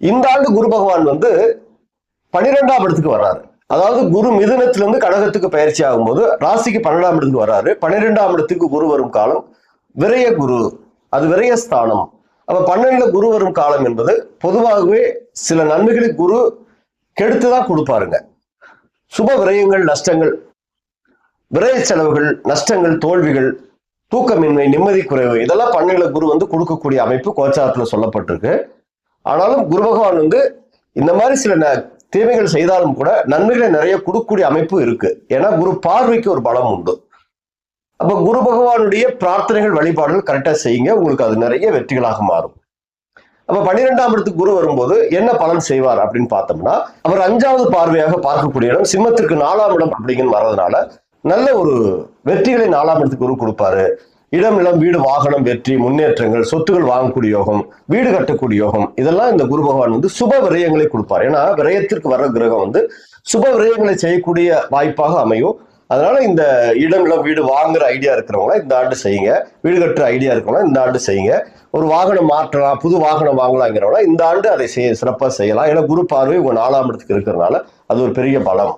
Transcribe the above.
இந்த ஆண்டு குரு பகவான் வந்து 12ஆம் இடத்துக்கு வர்றாரு. அதாவது குரு மிதுனத்திலிருந்து கடகத்துக்கு பயிற்சி ஆகும்போது ராசிக்கு 12ஆம் இடத்துக்கு வர்றாரு. 12ஆம் இடத்துக்கு குரு வரும் காலம் விரய குரு, அது விரயஸ்தானம். அப்ப 12ல குரு வரும் காலம் என்பது பொதுவாகவே சில நன்மைகளை குரு கெடுத்துதான் கொடுப்பாருங்க. சுப விரயங்கள், நஷ்டங்கள், விரய செலவுகள், நஷ்டங்கள், தோல்விகள், தூக்கமின்மை, நிம்மதி குறைவு, இதெல்லாம் 12ல குரு வந்து கொடுக்கக்கூடிய அமைப்பு கோச்சாரத்துல சொல்லப்பட்டிருக்கு. ஆனாலும் குரு பகவான் வந்து இந்த மாதிரி சில தீமைகள் செய்தாலும் கூட நன்மைகளை நிறைய கொடுக்கக்கூடிய அமைப்பு இருக்கு. ஏன்னா குரு பார்வைக்கு ஒரு பலம் உண்டு. அப்ப குரு பகவானுடைய பிரார்த்தனைகள், வழிபாடுகள் கரெக்டா செய்யுங்க, உங்களுக்கு அது நிறைய வெற்றிகளாக மாறும். அப்ப 12ஆம் இடத்துக்கு குரு வரும்போது என்ன பலன் செய்வார் அப்படின்னு பார்த்தோம்னா, அவர் 5வது பார்வையாக பார்க்கக்கூடிய இடம் சிம்மத்திற்கு 4ஆம் இடம் அப்படிங்கிற வர்றதுனால நல்ல ஒரு வெற்றிகளை 4ஆம் இடத்துக்கு குரு கொடுப்பாரு. இடம், நிலம், வீடு, வாகனம், வெற்றி, முன்னேற்றங்கள், சொத்துகள் வாங்கக்கூடிய யோகம், வீடு கட்டக்கூடிய யோகம், இதெல்லாம் இந்த குரு பகவான் வந்து சுப விரயங்களை கொடுப்பார். ஏன்னா விரயத்திற்கு வர்ற கிரகம் வந்து சுப விரயங்களை செய்யக்கூடிய வாய்ப்பாக அமையும். அதனால இந்த இடம், நிலம், வீடு வாங்குற ஐடியா இருக்கிறவங்க இந்த ஆண்டு செய்யுங்க. வீடு கட்டுற ஐடியா இருக்கிறவங்க இந்த ஆண்டு செய்யுங்க. ஒரு வாகனம் மாற்றலாம், புது வாகனம் வாங்கலாங்கிறவங்க இந்த ஆண்டு அதை சிறப்பாக செய்யலாம். ஏன்னா குரு பார்வை உங்க 4ஆம் இடத்துக்கு இருக்கிறதுனால அது ஒரு பெரிய பலம்.